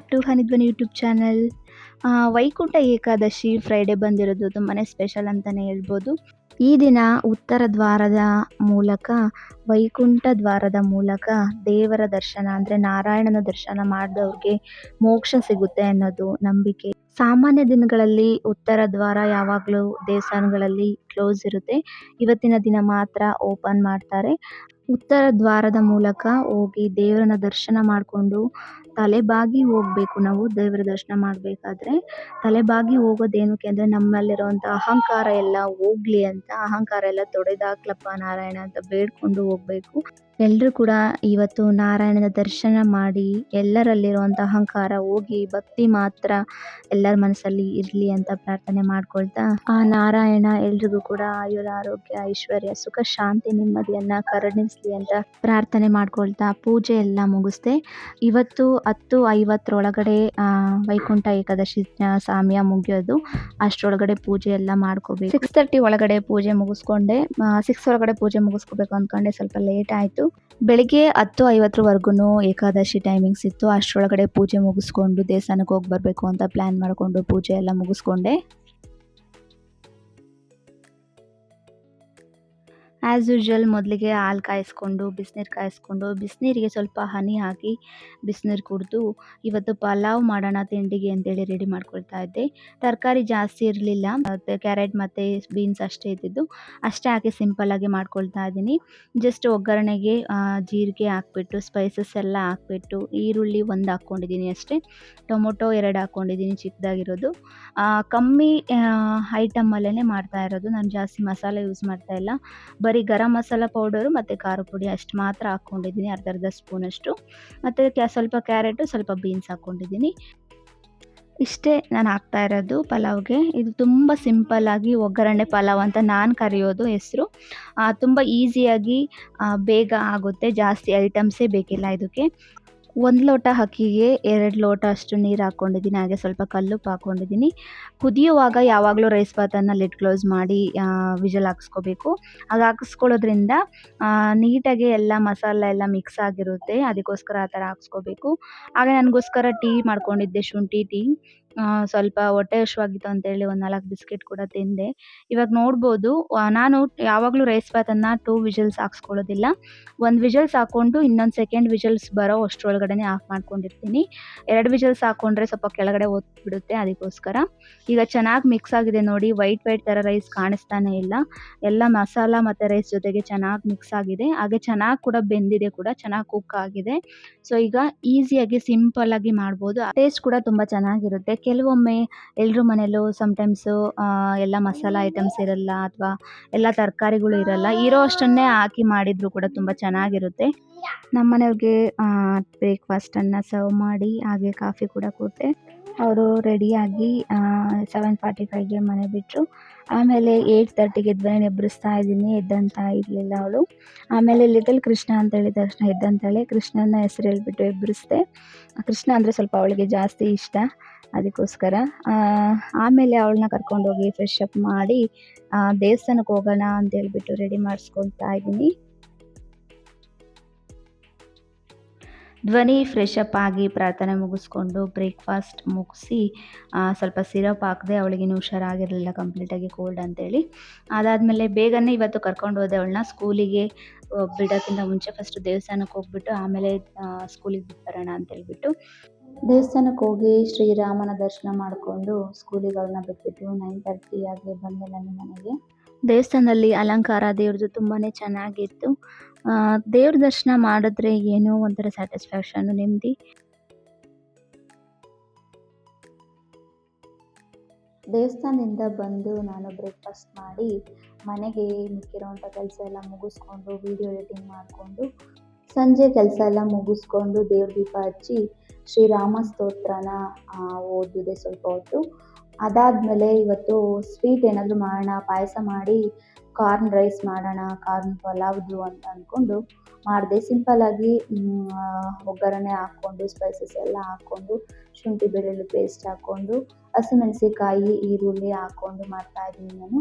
Back to Hanidhwani YouTube channel. Vaikuntha Ekadashi Friday ಬಂದಿರೋದು ತುಂಬಾ special ಅಂತಲೇ ಹೇಳ್ಬೋದು. ಈ ದಿನ ಉತ್ತರ ದ್ವಾರದ ಮೂಲಕ, ವೈಕುಂಠ ದ್ವಾರದ ಮೂಲಕ ದೇವರ ದರ್ಶನ ಅಂದರೆ ನಾರಾಯಣನ ದರ್ಶನ ಮಾಡಿದವ್ರಿಗೆ ಮೋಕ್ಷ ಸಿಗುತ್ತೆ ಅನ್ನೋದು ನಂಬಿಕೆ. ಸಾಮಾನ್ಯ ದಿನಗಳಲ್ಲಿ ಉತ್ತರ ದ್ವಾರ ಯಾವಾಗಲೂ ದೇವಸ್ಥಾನಗಳಲ್ಲಿ ಕ್ಲೋಸ್ ಇರುತ್ತೆ. ಇವತ್ತಿನ ದಿನ ಮಾತ್ರ ಓಪನ್ ಮಾಡ್ತಾರೆ. ಉತ್ತರ ದ್ವಾರದ ಮೂಲಕ ಹೋಗಿ ದೇವರನ್ನ ದರ್ಶನ ಮಾಡಿಕೊಂಡು ತಲೆಬಾಗಿ ಹೋಗಬೇಕು. ನಾವು ದೇವರ ದರ್ಶನ ಮಾಡಬೇಕಾದ್ರೆ ತಲೆಬಾಗಿ ಹೋಗೋದೇನಕ್ಕೆ ಅಂದರೆ ನಮ್ಮಲ್ಲಿರುವಂಥ ಅಹಂಕಾರ ಎಲ್ಲ ಹೋಗಲಿ ಅಂತ, ಅಹಂಕಾರ ಎಲ್ಲ ತೊಡೆದಾಕ್ಲಪ್ಪ ನಾರಾಯಣ ಅಂತ ಬೇಡ್ಕೊಂಡು ಹೋಗಬೇಕು. ಎಲ್ಲರೂ ಕೂಡ ಇವತ್ತು ನಾರಾಯಣನ ದರ್ಶನ ಮಾಡಿ ಎಲ್ಲರಲ್ಲಿರುವಂಥ ಅಹಂಕಾರ ಹೋಗಿ ಭಕ್ತಿ ಮಾತ್ರ ಎಲ್ಲರ ಮನಸ್ಸಲ್ಲಿ ಇರಲಿ ಅಂತ ಪ್ರಾರ್ಥನೆ ಮಾಡ್ಕೊಳ್ತಾ, ಆ ನಾರಾಯಣ ಎಲ್ರಿಗೂ ಕೂಡ ಆಯುರ ಆರೋಗ್ಯ ಐಶ್ವರ್ಯ ಸುಖ ಶಾಂತಿ ನೆಮ್ಮದಿಯನ್ನು ಕರುಣಿಸಲಿ ಅಂತ ಪ್ರಾರ್ಥನೆ ಮಾಡ್ಕೊಳ್ತಾ ಪೂಜೆ ಎಲ್ಲ ಮುಗಿಸ್ದೆ. ಇವತ್ತು 10:50 ವೈಕುಂಠ ಏಕಾದಶಿ ಸಾಮ್ಯ ಮುಗಿಯೋದು. ಅಷ್ಟರೊಳಗಡೆ ಪೂಜೆ ಎಲ್ಲ ಮಾಡ್ಕೋಬೇಕು. 6:30 ಒಳಗಡೆ ಪೂಜೆ ಮುಗಿಸ್ಕೊಂಡೆ. 6 ಒಳಗಡೆ ಪೂಜೆ ಮುಗಿಸ್ಕೋಬೇಕು ಅಂದ್ಕೊಂಡೆ, ಸ್ವಲ್ಪ ಲೇಟ್ ಆಯಿತು. ಬೆಳಿಗ್ಗೆ 10:50ವರೆಗೂ ಏಕಾದಶಿ ಟೈಮಿಂಗ್ಸ್ ಇತ್ತು. ಅಷ್ಟರೊಳಗಡೆ ಪೂಜೆ ಮುಗಿಸ್ಕೊಂಡು ದೇವಸ್ಥಾನಕ್ಕೆ ಹೋಗಿ ಬರಬೇಕು ಅಂತ ಪ್ಲ್ಯಾನ್ ಮಾಡಿಕೊಂಡು ಪೂಜೆ ಎಲ್ಲ ಮುಗಿಸ್ಕೊಂಡೆ. ಆ್ಯಸ್ ಯೂಶ್ವಲ್ ಮೊದಲಿಗೆ ಹಾಲು ಕಾಯಿಸ್ಕೊಂಡು ಬಿಸಿನೀರಿಗೆ ಸ್ವಲ್ಪ ಹನಿ ಹಾಕಿ ಬಿಸಿನೀರು ಕುಡಿದು ಇವತ್ತು ಪಲಾವ್ ಮಾಡೋಣ ತಿಂಡಿಗೆ ಅಂತೇಳಿ ರೆಡಿ ಮಾಡ್ಕೊಳ್ತಾ ಇದ್ದೆ. ತರಕಾರಿ ಜಾಸ್ತಿ ಇರಲಿಲ್ಲ, ಕ್ಯಾರೆಟ್ ಮತ್ತು ಬೀನ್ಸ್ ಅಷ್ಟೇ ಇದ್ದಿದ್ದು. ಅಷ್ಟೇ ಹಾಕಿ ಸಿಂಪಲ್ಲಾಗಿ ಮಾಡ್ಕೊಳ್ತಾ ಇದ್ದೀನಿ. ಜಸ್ಟ್ ಒಗ್ಗರಣೆಗೆ ಜೀರಿಗೆ ಹಾಕ್ಬಿಟ್ಟು ಸ್ಪೈಸಸ್ ಎಲ್ಲ ಹಾಕ್ಬಿಟ್ಟು ಈರುಳ್ಳಿ 1 ಹಾಕ್ಕೊಂಡಿದ್ದೀನಿ ಅಷ್ಟೇ, ಟೊಮೊಟೊ 2 ಹಾಕ್ಕೊಂಡಿದ್ದೀನಿ ಚಿಕ್ಕದಾಗಿರೋದು. ಕಮ್ಮಿ ಐಟಮಲ್ಲೇ ಮಾಡ್ತಾ ಇರೋದು, ನಾನು ಜಾಸ್ತಿ ಮಸಾಲೆ ಯೂಸ್ ಮಾಡ್ತಾ ಇಲ್ಲ. ಬರೀ ಗರಂ ಮಸಾಲ ಪೌಡರು ಮತ್ತು ಖಾರ ಪುಡಿ ಅಷ್ಟು ಮಾತ್ರ ಹಾಕ್ಕೊಂಡಿದ್ದೀನಿ, ಅರ್ಧ ಸ್ಪೂನಷ್ಟು. ಮತ್ತು ಸ್ವಲ್ಪ ಕ್ಯಾರೆಟು ಸ್ವಲ್ಪ ಬೀನ್ಸ್ ಹಾಕ್ಕೊಂಡಿದ್ದೀನಿ. ಇಷ್ಟೇ ನಾನು ಹಾಕ್ತಾ ಇರೋದು ಪಲಾವ್ಗೆ. ಇದು ತುಂಬ ಸಿಂಪಲ್ಲಾಗಿ ಒಗ್ಗರಣೆ ಪಲಾವ್ ಅಂತ ನಾನು ಕರೆಯೋದು ಹೆಸರು. ತುಂಬ ಈಸಿಯಾಗಿ ಬೇಗ ಆಗುತ್ತೆ, ಜಾಸ್ತಿ ಐಟಮ್ಸೇ ಬೇಕಿಲ್ಲ ಇದಕ್ಕೆ. 1 ಲೋಟ ಅಕ್ಕಿಗೆ 2 ಲೋಟ ಅಷ್ಟು ನೀರು ಹಾಕ್ಕೊಂಡಿದ್ದೀನಿ. ಹಾಗೆ ಸ್ವಲ್ಪ ಕಲ್ಲುಪ್ಪು ಹಾಕ್ಕೊಂಡಿದ್ದೀನಿ. ಕುದಿಯುವಾಗ ಯಾವಾಗಲೂ ರೈಸ್ ಬಾತನ್ನು ಲಿಡ್ ಕ್ಲೋಸ್ ಮಾಡಿ ವಿಷಲ್ ಹಾಕಿಸ್ಕೋಬೇಕು. ಅದು ಹಾಕಿಸ್ಕೊಳ್ಳೋದ್ರಿಂದ ನೀಟಾಗಿ ಎಲ್ಲ ಮಸಾಲೆ ಎಲ್ಲ ಮಿಕ್ಸ್ ಆಗಿರುತ್ತೆ. ಅದಕ್ಕೋಸ್ಕರ ಆ ಥರ ಹಾಕಿಸ್ಕೋಬೇಕು. ಹಾಗೆ ನನಗೋಸ್ಕರ ಟೀ ಮಾಡ್ಕೊಂಡಿದ್ದೆ, ಶುಂಠಿ ಟೀ. ಸ್ವಲ್ಪ ಹೊಟ್ಟೆ ಹಸಿವಾಗಿತ್ತು ಅಂತೇಳಿ 1 4 ಬಿಸ್ಕೆಟ್ ಕೂಡ ತಿಂದೆ. ಇವಾಗ ನೋಡ್ಬೋದು, ನಾನು ಯಾವಾಗಲೂ ರೈಸ್ ಬಾತನ್ನು 2 ವಿಷಲ್ಸ್ ಹಾಕ್ಸ್ಕೊಳ್ಳೋದಿಲ್ಲ. 1 ವಿಷಲ್ಸ್ ಹಾಕ್ಕೊಂಡು ಇನ್ನೊಂದು ಸೆಕೆಂಡ್ ವಿಷಲ್ಸ್ ಬರೋ ಅಷ್ಟರೊಳಗಡೆ ಆಫ್ ಮಾಡ್ಕೊಂಡಿರ್ತೀನಿ. 2 ವಿಷಲ್ಸ್ ಹಾಕ್ಕೊಂಡ್ರೆ ಸ್ವಲ್ಪ ಕೆಳಗಡೆ ಒತ್ಬಿಡುತ್ತೆ, ಅದಕ್ಕೋಸ್ಕರ. ಈಗ ಚೆನ್ನಾಗಿ ಮಿಕ್ಸ್ ಆಗಿದೆ ನೋಡಿ, ವೈಟ್ ಥರ ರೈಸ್ ಕಾಣಿಸ್ತಾನೆ ಇಲ್ಲ. ಎಲ್ಲ ಮಸಾಲ ಮತ್ತು ರೈಸ್ ಜೊತೆಗೆ ಚೆನ್ನಾಗಿ ಮಿಕ್ಸ್ ಆಗಿದೆ. ಹಾಗೆ ಚೆನ್ನಾಗಿ ಕೂಡ ಬೆಂದಿದೆ, ಕೂಡ ಚೆನ್ನಾಗಿ ಕುಕ್ ಆಗಿದೆ. ಸೊ ಈಗ ಈಸಿಯಾಗಿ ಸಿಂಪಲ್ಲಾಗಿ ಮಾಡ್ಬೋದು. ಟೇಸ್ಟ್ ಕೂಡ ತುಂಬ ಚೆನ್ನಾಗಿರುತ್ತೆ. ಕೆಲವೊಮ್ಮೆ ಎಲ್ಲರ ಮನೆಯಲ್ಲೂ ಸಮ್ಟೈಮ್ಸು ಎಲ್ಲ ಮಸಾಲ ಐಟಮ್ಸ್ ಇರಲ್ಲ, ಅಥವಾ ಎಲ್ಲ ತರಕಾರಿಗಳು ಇರಲ್ಲ. ಇರೋ ಅಷ್ಟನ್ನೇ ಹಾಕಿ ಮಾಡಿದರೂ ಕೂಡ ತುಂಬ ಚೆನ್ನಾಗಿರುತ್ತೆ. ನಮ್ಮ ಮನೆಯವ್ರಿಗೆ ಬ್ರೇಕ್ಫಾಸ್ಟನ್ನು ಸರ್ವ್ ಮಾಡಿ ಹಾಗೆ ಕಾಫಿ ಕೂಡ ಕೊಟ್ಟೆ. ಅವರು ರೆಡಿಯಾಗಿ 7:45ಗೆ ಮನೆ ಬಿಟ್ಟರು. ಆಮೇಲೆ 8:30ಗೆ ಧ್ವನಿ ಎಬ್ಬರಿಸ್ತಾ ಇದ್ದೀನಿ, ಎದ್ದಂತ ಇರಲಿಲ್ಲ ಅವಳು. ಆಮೇಲೆ ಲಿಟಲ್ ಕೃಷ್ಣ ಅಂತ ಹೇಳಿದ ತಕ್ಷಣ ಎದ್ದಂತಾಳೆ. ಕೃಷ್ಣನ ಹೆಸರು ಹೇಳ್ಬಿಟ್ಟು ಎಬ್ಬರಿಸ್ದೆ. ಕೃಷ್ಣ ಅಂದರೆ ಸ್ವಲ್ಪ ಅವಳಿಗೆ ಜಾಸ್ತಿ ಇಷ್ಟ, ಅದಕ್ಕೋಸ್ಕರ. ಆಮೇಲೆ ಅವಳನ್ನ ಕರ್ಕೊಂಡೋಗಿ ಫ್ರೆಶ್ ಅಪ್ ಮಾಡಿ ದೇವಸ್ಥಾನಕ್ಕೆ ಹೋಗೋಣ ಅಂತ ಹೇಳ್ಬಿಟ್ಟು ರೆಡಿ ಮಾಡಿಸ್ಕೊಳ್ತಾ ಇದ್ದೀನಿ. ಧ್ವನಿ ಫ್ರೆಶ್ ಅಪ್ ಆಗಿ ಪ್ರಾರ್ಥನೆ ಮುಗಿಸ್ಕೊಂಡು ಬ್ರೇಕ್ಫಾಸ್ಟ್ ಮುಗಿಸಿ ಸ್ವಲ್ಪ ಸಿರಪ್ ಹಾಕಿದೆ. ಅವಳಿಗಿನ್ನೂ ಹುಷಾರಾಗಿರಲಿಲ್ಲ ಕಂಪ್ಲೀಟಾಗಿ, ಕೋಲ್ಡ್ ಅಂತೇಳಿ. ಅದಾದಮೇಲೆ ಬೇಗನೆ ಇವತ್ತು ಕರ್ಕೊಂಡು ಹೋದೆ ಅವಳನ್ನ ಸ್ಕೂಲಿಗೆ. ಬಿಡೋಕ್ಕಿಂತ ಮುಂಚೆ ಫಸ್ಟು ದೇವಸ್ಥಾನಕ್ಕೆ ಹೋಗ್ಬಿಟ್ಟು ಆಮೇಲೆ ಸ್ಕೂಲಿಗೆ ಬಿಟ್ಟು ಬರೋಣ ಅಂತೇಳ್ಬಿಟ್ಟು ದೇವಸ್ಥಾನಕ್ಕೆ ಹೋಗಿ ಶ್ರೀರಾಮನ ದರ್ಶನ ಮಾಡಿಕೊಂಡು ಸ್ಕೂಲಿಗೆ ಅವಳನ್ನ ಬಿಟ್ಬಿಟ್ಟು 9:30 ಆಗಿ ಬಂದೆ ನನ್ನ ಮನೆಗೆ. ದೇವಸ್ಥಾನದಲ್ಲಿ ಅಲಂಕಾರ ದೇವ್ರದ್ದು ತುಂಬಾ ಚೆನ್ನಾಗಿತ್ತು. ದೇವ್ರ ದರ್ಶನ ಮಾಡಿದ್ರೆ ಏನೋ ಒಂಥರ ಸ್ಯಾಟಿಸ್ಫ್ಯಾಕ್ಷನ್ನು, ನೆಮ್ಮದಿ. ದೇವಸ್ಥಾನದಿಂದ ಬಂದು ನಾನು ಬ್ರೇಕ್ಫಾಸ್ಟ್ ಮಾಡಿ ಮನೆಗೆ ಮಿಕ್ಕಿರೋವಂಥ ಕೆಲಸ ಎಲ್ಲ ಮುಗಿಸ್ಕೊಂಡು ವಿಡಿಯೋ ಎಡಿಟಿಂಗ್ ಮಾಡಿಕೊಂಡು ಸಂಜೆ ಕೆಲಸ ಎಲ್ಲ ಮುಗಿಸ್ಕೊಂಡು ದೇವ್ರ ದೀಪ ಹಚ್ಚಿ ಶ್ರೀರಾಮ ಸ್ತೋತ್ರನ ಓದಿದೆ ಸ್ವಲ್ಪ ಹೊತ್ತು. ಅದಾದಮೇಲೆ ಇವತ್ತು ಸ್ವೀಟ್ ಏನಾದರೂ ಮಾಡೋಣ, ಪಾಯಸ ಮಾಡಿ ಕಾರ್ನ್ ರೈಸ್ ಮಾಡೋಣ, ಕಾರ್ನ್ ಪಲಾವ್ದು ಅಂತ ಅಂದ್ಕೊಂಡು ಮಾಡಿದೆ. ಸಿಂಪಲ್ಲಾಗಿ ಒಗ್ಗರಣೆ ಹಾಕ್ಕೊಂಡು ಸ್ಪೈಸಸ್ ಎಲ್ಲ ಹಾಕ್ಕೊಂಡು ಶುಂಠಿ ಬೆಳ್ಳುಳ್ಳಿ ಪೇಸ್ಟ್ ಹಾಕ್ಕೊಂಡು ಹಸಿಮೆಣಸಿಕಾಯಿ ಈರುಳ್ಳಿ ಹಾಕ್ಕೊಂಡು ಮಾಡ್ತಾಯಿದ್ದೀನಿ ನಾನು.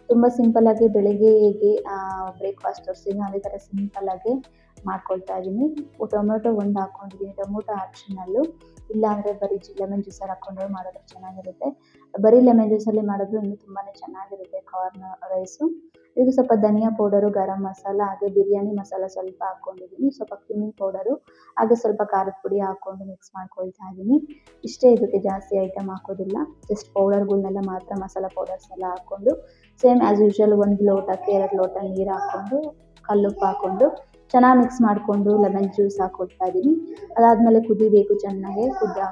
ತುಂಬ ಸಿಂಪಲ್ಲಾಗಿ ಬೆಳಿಗ್ಗೆ ಹೇಗೆ ಬ್ರೇಕ್ಫಾಸ್ಟ್ ತೋರಿಸಿದ್ದೀನಿ ಅದೇ ಥರ ಸಿಂಪಲ್ಲಾಗಿ ಮಾಡ್ಕೊಳ್ತಾ ಇದ್ದೀನಿ. ಟೊಮೆಟೊ ಒಂದು ಹಾಕ್ಕೊಂಡಿದ್ದೀನಿ, ಟೊಮೊಟೊ ಆಪ್ಷನಲ್ಲು. ಇಲ್ಲ ಅಂದರೆ ಬರೀ ಲೆಮನ್ ಜ್ಯೂಸಲ್ಲಿ ಹಾಕ್ಕೊಂಡು ಮಾಡಿದ್ರೆ ಚೆನ್ನಾಗಿರುತ್ತೆ. ಬರೀ ಲೆಮನ್ ಜ್ಯೂಸಲ್ಲಿ ಮಾಡಿದ್ರು ಇನ್ನೂ ತುಂಬಾ ಚೆನ್ನಾಗಿರುತ್ತೆ ಕಾರ್ನ್ ರೈಸು. ಇದು ಸ್ವಲ್ಪ ಧನಿಯಾ ಪೌಡರು, ಗರಂ ಮಸಾಲ, ಹಾಗೆ ಬಿರಿಯಾನಿ ಮಸಾಲ ಸ್ವಲ್ಪ ಹಾಕ್ಕೊಂಡಿದ್ದೀನಿ, ಸ್ವಲ್ಪ ಕ್ಯುಮಿನ್ ಪೌಡರು, ಹಾಗೆ ಸ್ವಲ್ಪ ಖಾರದ ಪುಡಿ ಹಾಕ್ಕೊಂಡು ಮಿಕ್ಸ್ ಮಾಡ್ಕೊಳ್ತಾ ಇದ್ದೀನಿ. ಇಷ್ಟೇ, ಇದಕ್ಕೆ ಜಾಸ್ತಿ ಐಟಮ್ ಹಾಕೋದಿಲ್ಲ, ಜಸ್ಟ್ ಪೌಡರ್ಗಳನ್ನೆಲ್ಲ ಮಾತ್ರ, ಮಸಾಲ ಪೌಡರ್ಸ್ ಎಲ್ಲ ಹಾಕ್ಕೊಂಡು ಸೇಮ್ ಆ್ಯಸ್ ಯೂಶ್ವಲ್ 1 ಲೋಟಕ್ಕೆ 2 ಲೋಟ ನೀರು ಹಾಕ್ಕೊಂಡು ಕಲ್ಲುಪ್ಪು ಹಾಕ್ಕೊಂಡು ಚೆನ್ನಾಗಿ ಮಿಕ್ಸ್ ಮಾಡಿಕೊಂಡು ಲೆಮನ್ ಜ್ಯೂಸ್ ಹಾಕ್ಕೊಳ್ತಾ ಇದ್ದೀನಿ. ಅದಾದಮೇಲೆ ಕುದಿಬೇಕು ಚೆನ್ನಾಗಿ.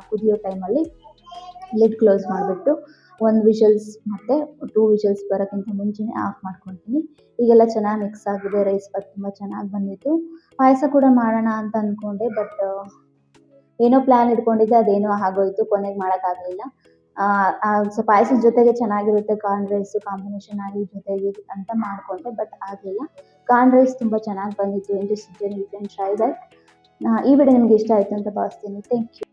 ಕುದಿಯೋ ಟೈಮಲ್ಲಿ ಲಿಡ್ ಕ್ಲೋಸ್ ಮಾಡಿಬಿಟ್ಟು 1 ವಿಷಲ್ಸ್ ಮತ್ತು 2 ವಿಷಲ್ಸ್ ಬರೋಕ್ಕಿಂತ ಮುಂಚೆನೇ ಆಫ್ ಮಾಡ್ಕೊತೀನಿ. ಈಗೆಲ್ಲ ಚೆನ್ನಾಗಿ ಮಿಕ್ಸ್ ಆಗಿದೆ, ರೈಸ್ ಬಾತ್ ತುಂಬ ಚೆನ್ನಾಗಿ ಬಂದಿತ್ತು. ಪಾಯಸ ಕೂಡ ಮಾಡೋಣ ಅಂತ ಅಂದ್ಕೊಂಡೆ, ಬಟ್ ಏನೋ ಪ್ಲ್ಯಾನ್ ಇಟ್ಕೊಂಡಿದ್ದೆ, ಅದೇನೋ ಆಗೋಯಿತು, ಕೊನೆಗೆ ಮಾಡೋಕ್ಕಾಗಲಿಲ್ಲ. ಸೊ ಪಾಯಸದ ಜೊತೆಗೆ ಚೆನ್ನಾಗಿರುತ್ತೆ ಕಾರ್ನ್ ರೈಸು ಕಾಂಬಿನೇಷನ್ ಆಗಿ ಜೊತೆಗೆ ಅಂತ ಮಾಡಿಕೊಂಡೆ, ಬಟ್ ಆಗಲಿಲ್ಲ. ಕಾರ್ನ್ ರೈಸ್ ತುಂಬ ಚೆನ್ನಾಗಿ ಬಂದಿತ್ತು. Interested you can try that. ಈ ವಿಡಿಯೋ ನಿಮ್ಗೆ ಇಷ್ಟ ಆಯಿತು ಅಂತ ಭಾವಿಸ್ತೀನಿ. Thank you.